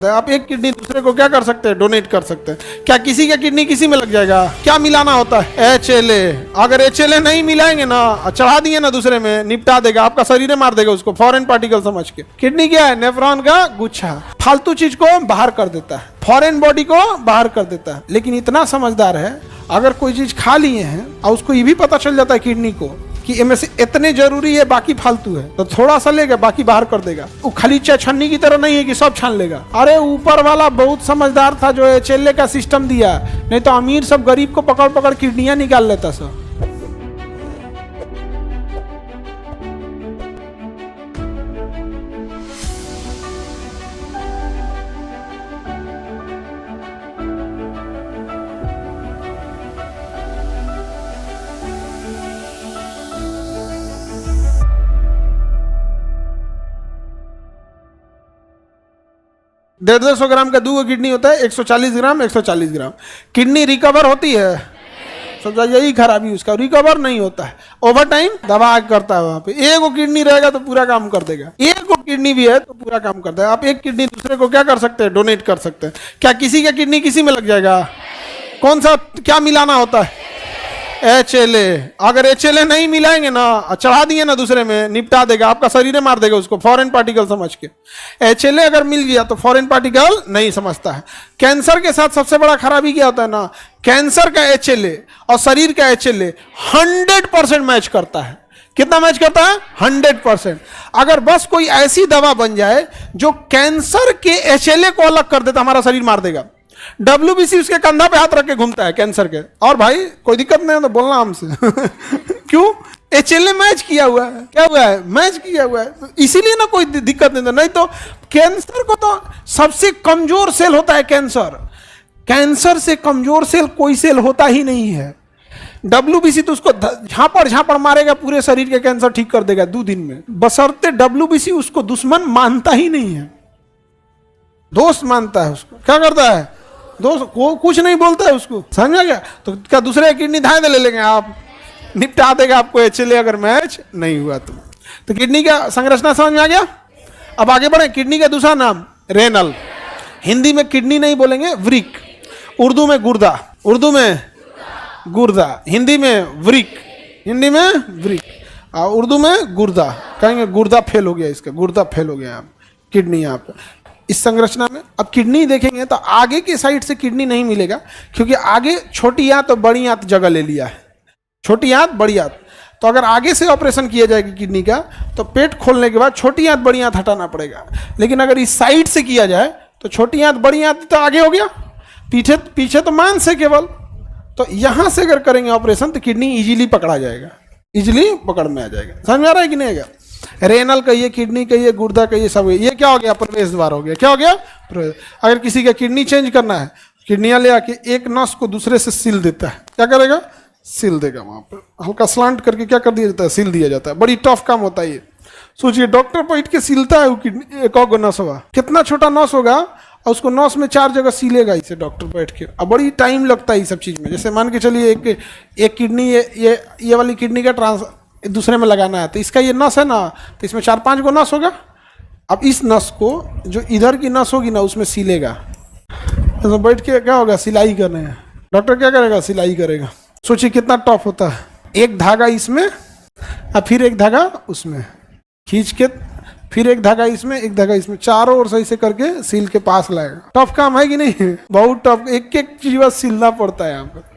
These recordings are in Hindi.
आप एक किडनी दूसरे को क्या कर सकते हैं, डोनेट कर सकते हैं। क्या किसी का किडनी किसी में लग जाएगा? क्या मिलाना होता है? HLA। अगर HLA नहीं मिलाएंगे ना, चढ़ा दिए ना दूसरे में, निपटा देगा, आपका शरीर मार देगा उसको, फॉरेन पार्टिकल समझ के। किडनी क्या है? नेफ्रॉन का गुच्छा, फालतू चीज को बाहर कर देता है, फॉरेन बॉडी को बाहर कर देता है। लेकिन इतना समझदार है, अगर कोई चीज खा लिए हैं और उसको ये भी पता चल जाता है किडनी को कि इनमें से इतने जरूरी है, बाकी फालतू है, तो थोड़ा सा लेगा, बाकी बाहर कर देगा। वो खाली छन्नी की तरह नहीं है कि सब छान लेगा। अरे ऊपर वाला बहुत समझदार था जो HLA का सिस्टम दिया, नहीं तो अमीर सब गरीब को पकड़ पकड़ किडनियां निकाल लेता सब। डेढ़ सौ ग्राम का 2 किडनी होता है, 140 ग्राम 140 ग्राम। किडनी रिकवर होती है, समझा? यही खराबी उसका, रिकवर नहीं होता है, ओवर टाइम दबा करता है। वहां पे एक किडनी रहेगा तो पूरा काम कर देगा, एक किडनी भी है तो पूरा काम करता है। आप एक किडनी दूसरे को क्या कर सकते हैं, डोनेट कर सकते हैं। क्या किसी का किडनी किसी में लग जाएगा? कौन सा, क्या मिलाना होता है? HLA। अगर HLA नहीं मिलाएंगे ना, चढ़ा दिए ना दूसरे में, निपटा देगा, आपका शरीर मार देगा उसको, फॉरेन पार्टिकल समझ के। HLA अगर मिल गया तो फॉरेन पार्टिकल नहीं समझता है। कैंसर के साथ सबसे बड़ा खराबी क्या होता है ना, कैंसर का HLA और शरीर का HLA 100% मैच करता है। कितना मैच करता है? 100%। अगर बस कोई ऐसी दवा बन जाए जो कैंसर के HLA को अलग कर देता, हमारा शरीर मार देगा। WBC उसके कंधा पे हाथ रख के घूमता है कैंसर के, और भाई कोई दिक्कत नहीं है तो बोलना हमसे। क्यों? HLA मैच किया हुआ है, क्या हुआ है? मैच किया हुआ है, इसीलिए ना कोई दिक्कत नहीं। नहीं तो कैंसर को तो सबसे कमजोर सेल होता है कैंसर। कैंसर से कमजोर सेल कोई सेल होता ही नहीं है। WBC तो उसको झापड़ झापड़ मारेगा, पूरे शरीर के कैंसर ठीक कर देगा 2 दिन में, बशर्ते WBC उसको दुश्मन मानता ही नहीं है, दोस्त मानता है उसको। क्या करता है? दोस्त को कुछ नहीं बोलता है उसको, समझ गया? तो क्या दूसरे किडनी धाए ले लेंगे आप, निपटा देगा आपको HLA अगर मैच नहीं हुआ तो किडनी का संरचना समझ में आ गया। अब आगे बढ़े। किडनी का दूसरा नाम रेनल, हिंदी में किडनी नहीं बोलेंगे, वृक, उर्दू में गुर्दा, उर्दू में गुर्दा, हिंदी में वृक, हिंदी में वृक, और उर्दू में गुर्दा। कहेंगे गुर्दा फेल हो गया, इसका गुर्दा फेल हो गया। आप किडनी यहाँ पे इस संरचना में। अब किडनी देखेंगे तो आगे की साइड से किडनी नहीं मिलेगा, क्योंकि आगे छोटी आंत और बड़ी आंत जगह ले लिया है। छोटी आंत बड़ी आंत, तो अगर आगे से ऑपरेशन किया जाएगा किडनी का, तो पेट खोलने के बाद छोटी आंत बड़ी आंत हटाना पड़ेगा। लेकिन अगर इस साइड से किया जाए तो छोटी आंत बड़ी आंत तो आगे हो गया, पीछे पीछे तो मांस है केवल। तो यहां से अगर करेंगे ऑपरेशन तो किडनी इजीली पकड़ा जाएगा, इजीली पकड़ में आ जाएगा। समझ में आ रहा है कि नहीं आएगा? रेनल कहिए, किडनी कहिए, गुर्दा कहिए, सब ये क्या हो गया? प्रवेश द्वार हो गया। क्या हो गया? प्रवेश। अगर किसी का किडनी चेंज करना है, किडनियां ले आके एक नस को दूसरे से सिल देता है। क्या करेगा? सिल देगा। वहां पर हल्का स्लांट करके क्या कर दिया जाता है? सिल दिया जाता है। बड़ी टफ काम होता है ये। सोचिए डॉक्टर बैठ के सिलता है वो किडनी, एक और नस होगा, कितना छोटा नस होगा, और उसको नस में 4 जगह सिलेगा इसे डॉक्टर बैठ के। अब बड़ी टाइम लगता है ये सब चीज में। जैसे मान के चलिए एक किडनी, ये वाली किडनी का दूसरे में लगाना है, तो इसका ये नस है ना, तो इसमें 4-5 गो नस होगा। अब इस नस को जो इधर की नस होगी ना, उसमें सिलेगा। तो बैठ के क्या होगा? सिलाई करने हैं। डॉक्टर क्या करेगा? सिलाई करेगा। सोचिए कितना टफ होता है। एक धागा इसमें और फिर एक धागा उसमें खींच के, फिर एक धागा इसमें, एक धागा इसमें, चारों ओर सही से करके सील के पास लाएगा। टफ काम है कि नहीं? बहुत टफ। एक एक चीज बस सिलना पड़ता है यहाँ पर,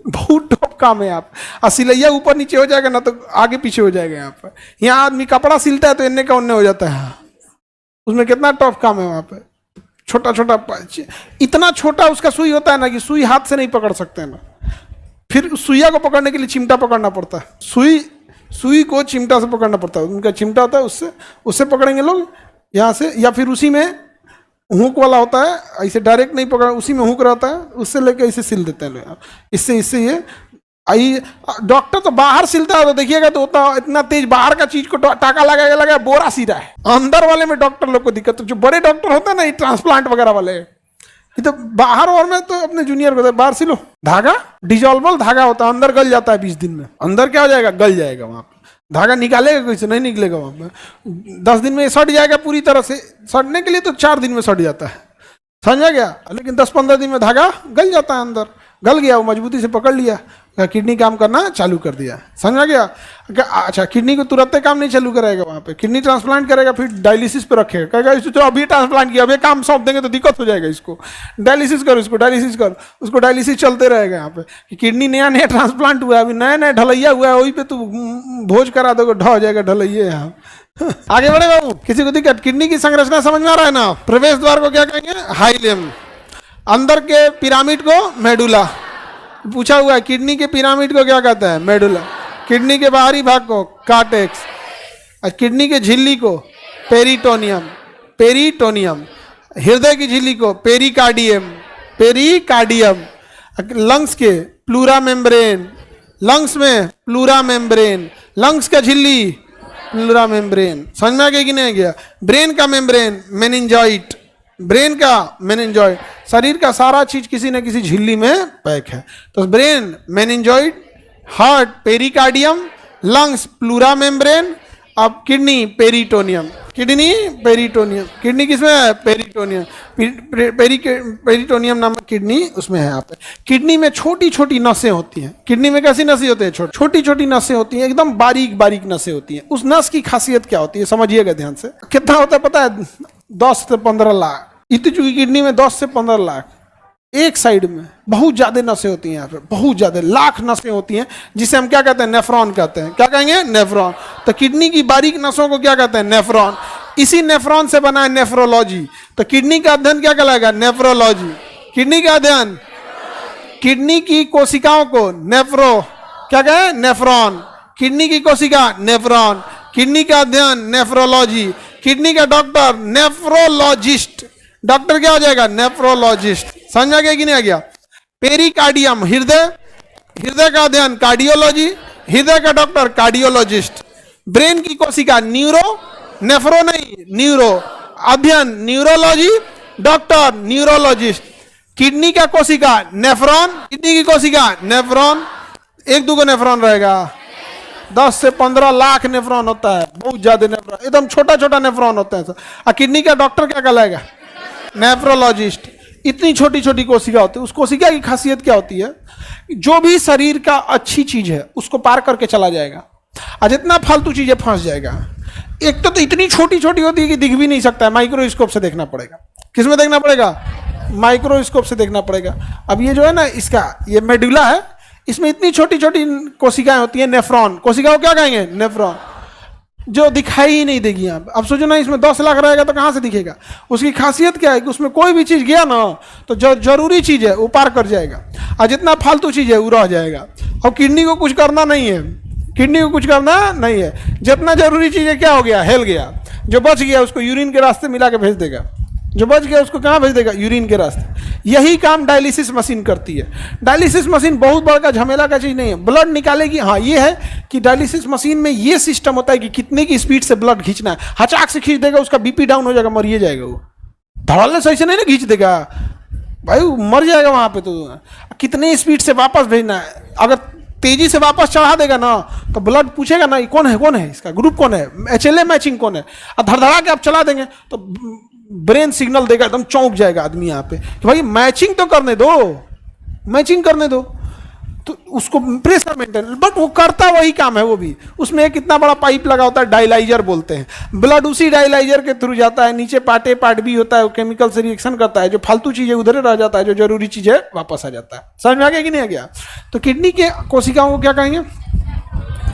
बहुत टफ काम है। आप सिलैया ऊपर नीचे हो जाएगा ना तो आगे पीछे हो जाएगा। यहाँ पर यहाँ आदमी कपड़ा सिलता है तो इन्ने का उन्ने हो जाता है, उसमें कितना टफ काम है। वहाँ पे छोटा छोटा, इतना छोटा उसका सुई होता है ना कि सुई हाथ से नहीं पकड़ सकते ना, फिर सुइया को पकड़ने के लिए चिमटा पकड़ना पड़ता है। सुई को चिमटा से पकड़ना पड़ता है। उनका चिमटा होता है, उससे पकड़ेंगे लोग यहाँ से, या फिर उसी में हुक वाला होता है, ऐसे डायरेक्ट नहीं पकड़ा, उसी में हुक रहता है, उससे लेके ऐसे सिल देते हैं लोग। इससे ये डॉक्टर तो बाहर सिलता है तो देखिएगा तो इतना तेज बाहर का चीज को टाका लगा बोरा सी रहा है। अंदर वाले में डॉक्टर लोग को दिक्कत, जो बड़े डॉक्टर होते हैं ना, ये ट्रांसप्लांट वगैरह वाले, ये तो बाहर और में तो अपने जूनियर को बाहर सिलो। धागा डिजॉल्वल धागा होता है, अंदर गल जाता है 20 दिन में। अंदर क्या हो जाएगा? गल जाएगा। वहां पर धागा निकालेगा कैसे? नहीं निकलेगा वहाँ पे। 10 दिन में सट जाएगा पूरी तरह से। सटने के लिए तो 4 दिन में सट जाता है, समझा गया। लेकिन 10-15 दिन में धागा गल जाता है अंदर। गल गया, वो मजबूती से पकड़ लिया, किडनी काम करना चालू कर दिया, समझा गया। अच्छा, किडनी को तुरंत काम नहीं चालू करेगा वहाँ पे, किडनी ट्रांसप्लांट करेगा, फिर डायलिसिस पे रखेगा, कहेगा इसको तो अभी ट्रांसप्लांट किया, अभी काम सौंप देंगे तो दिक्कत हो जाएगा, इसको डायलिसिस कर, उसको डायलिसिस कर, उसको डायलिसिस चलते रहेगा यहाँ पे। कि किडनी नया नया ट्रांसप्लांट हुआ है, अभी नया नया ढलैया हुआ है, वही पे तू भोज करा दोगे, ढह जाएगा ढलैया यहाँ। आगे बढ़े बाबू, किसी को दिक्कत? किडनी की संरचना समझ में आ रहा है ना? प्रवेश द्वार को क्या कहेंगे? हाइलेम। अंदर के पिरामिड को मेडुला। पूछा हुआ है किडनी के पिरामिड को क्या कहता है? मेडुला। किडनी के बाहरी भाग को कार्टेक्स, और किडनी के झिल्ली को पेरिटोनियम। पेरिटोनियम। हृदय की झिल्ली को पेरिकार्डियम। पेरिकार्डियम। लंग्स के प्लूरा मेम्ब्रेन। लंग्स में प्लूरा मेम्ब्रेन। लंग्स का झिल्ली प्लूरा मेम्ब्रेन। समझ में आ गया कि नहीं आ गया? ब्रेन का मेम्ब्रेन मेनिंजॉइट। ब्रेन का मेनिंजॉइट। शरीर का सारा चीज किसी न किसी झिल्ली में पैक है। तो brain meninges, heart pericardium, lungs pleura membrane, अब kidney peritoneum. Kidney peritoneum. Kidney किसमें है? पेरिटोनियम। पेरिटोनियम नामक किडनी उसमें है यहाँ पे। किडनी में छोटी छोटी नसें होती हैं। किडनी में कैसी नसें होती हैं? छोटी छोटी नसें होती हैं, एकदम बारीक बारीक नसें होती हैं। उस नस की खासियत क्या होती है समझिएगा ध्यान से। कितना होता है पता है? 10 से 15 लाख। इतनी चुकी किडनी में 10 से 15 लाख एक साइड में। बहुत ज्यादा नसें होती हैं यहाँ पे, बहुत ज्यादा, लाख नसें होती हैं, जिसे हम क्या कहते हैं? नेफ्रॉन कहते हैं। क्या कहेंगे? नेफ्रॉन। तो किडनी की बारीक नसों को क्या कहते हैं? नेफ्रॉन। इसी नेफ्रॉन से बना है नेफ्रोलॉजी। तो किडनी का अध्ययन क्या कहलाएगा? नेफ्रोलॉजी। किडनी का अध्ययन, किडनी की कोशिकाओं को नेफ्रो क्या कहे? नेफ्रॉन। किडनी की कोशिका नेफ्रॉन। किडनी का अध्ययन नेफ्रोलॉजी। किडनी का डॉक्टर नेफ्रोलॉजिस्ट। डॉक्टर क्या हो जाएगा? नेफ्रोलॉजिस्ट। समझ आ गया कि नहीं आ गया? पेरिकार्डियम हृदय। हृदय का अध्ययन कार्डियोलॉजी। हृदय का डॉक्टर कार्डियोलॉजिस्ट। ब्रेन की कोशिका न्यूरो, नेफ्रो नहीं, न्यूरो। अध्ययन न्यूरोलॉजी, डॉक्टर न्यूरोलॉजिस्ट। किडनी का कोशिका नेफ्रॉन। किडनी की कोशिका नेफ्रॉन। एक दो नेफ्रॉन रहेगा, 10 से 15 लाख नेफ्रॉन होता है, बहुत ज्यादा नेफ्रॉन, एकदम छोटा छोटा नेफ्रॉन होता है। और किडनी का डॉक्टर क्या कहलाएगा? नेफ्रोलॉजिस्ट। इतनी छोटी छोटी कोशिका होती है। उस कोशिका की खासियत क्या होती है? जो भी शरीर का अच्छी चीज है उसको पार करके चला जाएगा, और जितना फालतू चीजें फंस जाएगा। एक तो इतनी छोटी छोटी होती है कि दिख भी नहीं सकता है, माइक्रोस्कोप से देखना पड़ेगा। किसमें देखना पड़ेगा? माइक्रोस्कोप से देखना पड़ेगा। अब ये जो है ना, इसका ये मेडुला है, इसमें इतनी छोटी छोटी कोशिकाएं होती हैं, नेफ्रॉन। कोशिका को क्या कहेंगे? नेफ्रॉन। जो दिखाई ही नहीं देगी यहाँ पे। अब सोचो ना, इसमें 10 लाख रहेगा तो कहाँ से दिखेगा? उसकी खासियत क्या है कि उसमें कोई भी चीज गया ना तो जो जरूरी चीज है वो पार कर जाएगा, और जितना फालतू चीज है वो रह जाएगा। और किडनी को कुछ करना नहीं है, किडनी को कुछ करना नहीं है। जितना जरूरी चीज है क्या हो गया? हिल गया। जो बच गया उसको यूरिन के रास्ते मिला के भेज देगा। जो बच गया उसको कहाँ भेज देगा? यूरिन के रास्ते। यही काम डायलिसिस मशीन करती है। डायलिसिस मशीन बहुत बड़ा झमेला का चीज नहीं है, ब्लड निकालेगी। हाँ ये है कि डायलिसिस मशीन में ये सिस्टम होता है कि कितने की स्पीड से ब्लड खींचना है। हचाक से खींच देगा, उसका बीपी डाउन हो जाएगा, मरिए जाएगा। वो धड़ल्ले सही से नहीं ना खींच देगा भाई, वो मर जाएगा वहां पे। तो कितने स्पीड से वापस भेजना है। अगर तेजी से वापस चढ़ा देगा ना तो ब्लड पूछेगा ना, कौन है, कौन है, इसका ग्रुप कौन है, HLA मैचिंग कौन है। और धड़धड़ा के आप चला देंगे तो ब्रेन सिग्नल देगा, एकदम चौंक जाएगा आदमी यहाँ पे कि भाई मैचिंग तो करने दो, मैचिंग करने दो। तो उसको प्रेशर मेंटेन, बट वो करता वही काम है। वो भी उसमें एक इतना बड़ा पाइप लगा होता है, डायलाइजर बोलते हैं। ब्लड उसी डायलाइजर के थ्रू जाता है, नीचे पार्ट भी होता है, वो केमिकल से रिएक्शन करता है। जो फालतू चीजें उधर रह जाता है, जो जरूरी चीजें वापस आ जाता है। समझ में आ गया कि नहीं आ गया? तो किडनी के कोशिकाओं को क्या कहेंगे?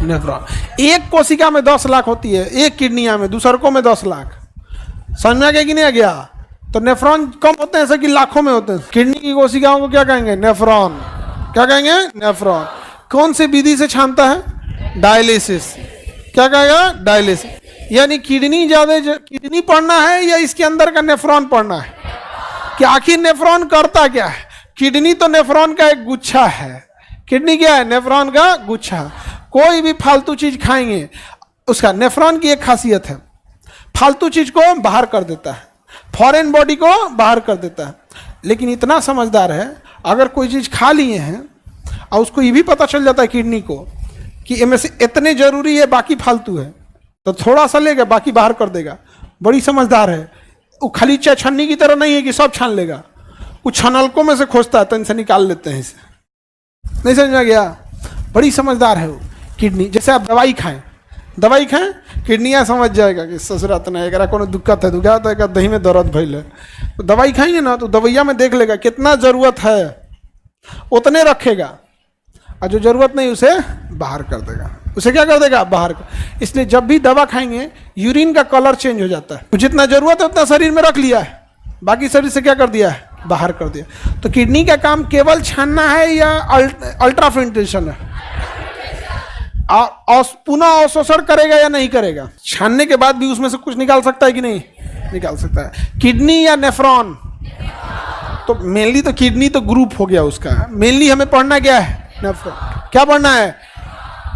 नेफ्रॉन। एक कोशिका में 10 लाख होती है, एक किडनिया में, दूसरकों में 10 लाख। समझ में आ गया कि नहीं आ गया? तो नेफ्रॉन कम होते हैं ऐसे कि लाखों में होते हैं। किडनी की कोशिकाओं को क्या कहेंगे? नेफ्रॉन। क्या कहेंगे? नेफ्रॉन। कौन से विधि से छानता है? डायलिसिस। क्या कहेगा? डायलिसिस। यानी किडनी ज्यादा किडनी पढ़ना है या इसके अंदर का नेफ्रॉन पढ़ना है कि आखिर नेफ्रॉन करता क्या है? किडनी तो नेफ्रॉन का एक गुच्छा है। किडनी क्या है? नेफ्रॉन का गुच्छा। कोई भी फालतू चीज खाएंगे, उसका नेफ्रॉन की एक खासियत है, फालतू चीज को बाहर कर देता है, फॉरेन बॉडी को बाहर कर देता है। लेकिन इतना समझदार है, अगर कोई चीज खा लिए हैं और उसको ये भी पता चल जाता है किडनी को कि इनमें से इतने जरूरी है बाकी फालतू है, तो थोड़ा सा लेगा बाकी बाहर कर देगा। बड़ी समझदार है वो, खाली चाय छन्नी की तरह नहीं है कि सब छान लेगा, वो छनलकों में से खोजता है तो इनसे निकाल लेते हैं इसे। नहीं समझ में गया? बड़ी समझदार है वो किडनी। जैसे आप दवाई खाएं किडनियाँ समझ जाएगा कि ससुरात नहीं एकरा कोनो दिक्कत है, तो दही में दर्द भइल है, तो दवाई खाएंगे ना तो दवाइया में देख लेगा कितना ज़रूरत है उतने रखेगा, और जो ज़रूरत नहीं उसे बाहर कर देगा। उसे क्या कर देगा? बाहर कर। इसलिए जब भी दवा खाएंगे यूरिन का कलर चेंज हो जाता है, जितना ज़रूरत है उतना शरीर में रख लिया है, बाकी शरीर से क्या कर दिया है? बाहर कर दिया। तो किडनी का काम केवल छानना है या अल्ट्रा फिल्ट्रेशन है? और पुनः अवशोषण करेगा या नहीं करेगा? छानने के बाद भी उसमें से कुछ निकाल सकता है कि नहीं? निकाल सकता है। किडनी या नेफ्रॉन? तो मेनली तो किडनी तो ग्रुप हो गया उसका, मेनली हमें पढ़ना क्या है? नेफ्रॉन। क्या पढ़ना है?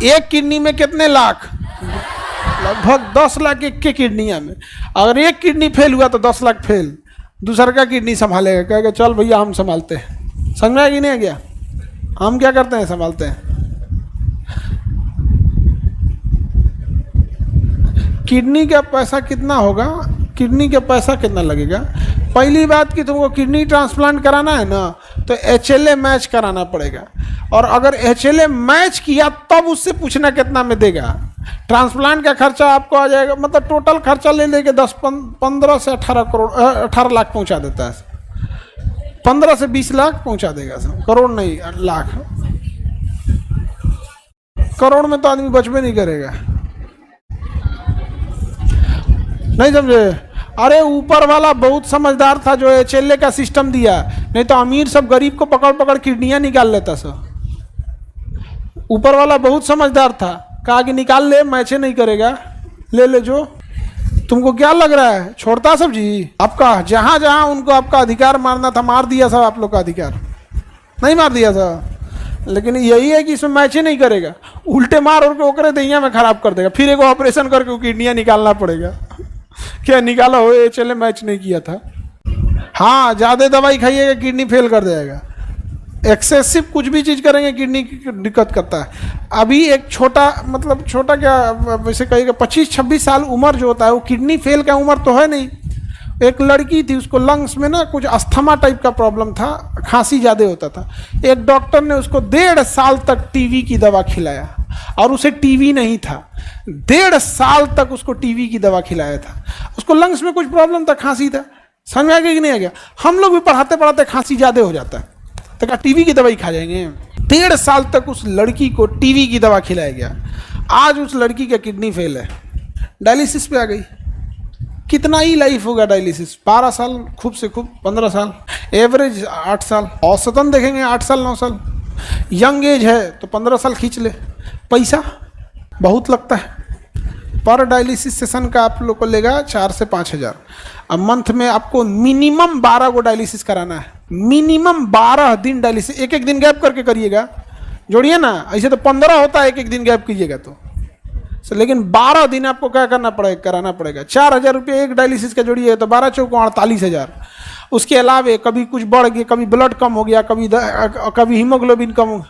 एक किडनी में कितने लाख? लगभग 10 लाख एक के किडनिया में। अगर एक किडनी फेल हुआ तो 10 लाख फेल, दूसरा का किडनी संभालेगा, कहेगा चल भैया हम संभालते हैं। समझ में आया कि नहीं आ गया? हम क्या करते हैं? संभालते हैं। किडनी का पैसा कितना होगा? किडनी का पैसा कितना लगेगा? पहली बात कि तुमको किडनी ट्रांसप्लांट कराना है ना तो HLA मैच कराना पड़ेगा, और अगर HLA मैच किया तब उससे पूछना कितना में देगा। ट्रांसप्लांट का खर्चा आपको आ जाएगा, मतलब टोटल खर्चा ले लेके 15 से 18 करोड़ 18 लाख पहुंचा देता है। 15 से 20 लाख पहुंचा देगा सब, करोड़ नहीं लाख। करोड़ में तो आदमी बचबे नहीं करेगा। नहीं समझे? अरे ऊपर वाला बहुत समझदार था जो HLA का सिस्टम दिया, नहीं तो अमीर सब गरीब को पकड़ पकड़ किडनियां निकाल लेता सब। ऊपर वाला बहुत समझदार था, कहा कि निकाल ले, मैचे नहीं करेगा, ले ले जो। तुमको क्या लग रहा है छोड़ता सब जी? आपका जहां जहां उनको आपका अधिकार मारना था मार दिया सब, आप लोग का अधिकार नहीं मार दिया था। लेकिन यही है कि इसमें मैचे नहीं करेगा, उल्टे मार और ओकरे दहिया में खराब कर देगा, फिर एक ऑपरेशन करके किडनियां निकालना पड़ेगा। क्या निकाला हो? HLA मैच नहीं किया था। हाँ, ज़्यादा दवाई खाइएगा किडनी फेल कर जाएगा। एक्सेसिव कुछ भी चीज़ करेंगे किडनी की दिक्कत करता है। अभी एक छोटा, मतलब छोटा क्या वैसे कहिएगा 25-26 साल उम्र जो होता है वो किडनी फेल का उम्र तो है नहीं। एक लड़की थी, उसको लंग्स में ना कुछ अस्थमा टाइप का प्रॉब्लम था, खांसी ज़्यादा होता था। एक डॉक्टर ने उसको 1.5 साल तक टीवी की दवा खिलाया, और उसे टीवी नहीं था। 1.5 साल तक उसको टीवी की दवा खिलाया था। उसको लंग्स में कुछ प्रॉब्लम था, खांसी था। समझ में आ गया कि नहीं आ गया? हम लोग भी पढ़ाते पढ़ाते खांसी ज़्यादा हो जाता है तो क्या टीवी की दवाई खा जाएंगे? 1.5 साल तक उस लड़की को टीवी की दवा खिलाया गया। आज उस लड़की का किडनी फेल है, डायलिसिस पे आ गई। कितना ही लाइफ होगा डायलिसिस? 12 साल, खूब से खूब 15 साल, एवरेज 8 साल, औसतन देखेंगे 8 साल 9 साल। यंग एज है तो 15 साल खींच ले। पैसा बहुत लगता है। पर डायलिसिस सेशन का आप लोग को लेगा 4 से 5 हज़ार। अब मंथ में आपको मिनिमम 12 को डायलिसिस कराना है, मिनिमम 12 दिन डायलिसिस। एक एक दिन गैप करके करिएगा, जोड़िए ना, ऐसे तो 15 होता है एक एक दिन गैप कीजिएगा तो। लेकिन 12 दिन आपको क्या करना पड़ेगा? कराना पड़ेगा। 4,000 रुपये एक डायलिसिस का जोड़िए तो 12 चौको 48,000। उसके अलावे कभी कुछ बढ़ गया, कभी ब्लड कम हो गया, कभी हीमोग्लोबिन कम हो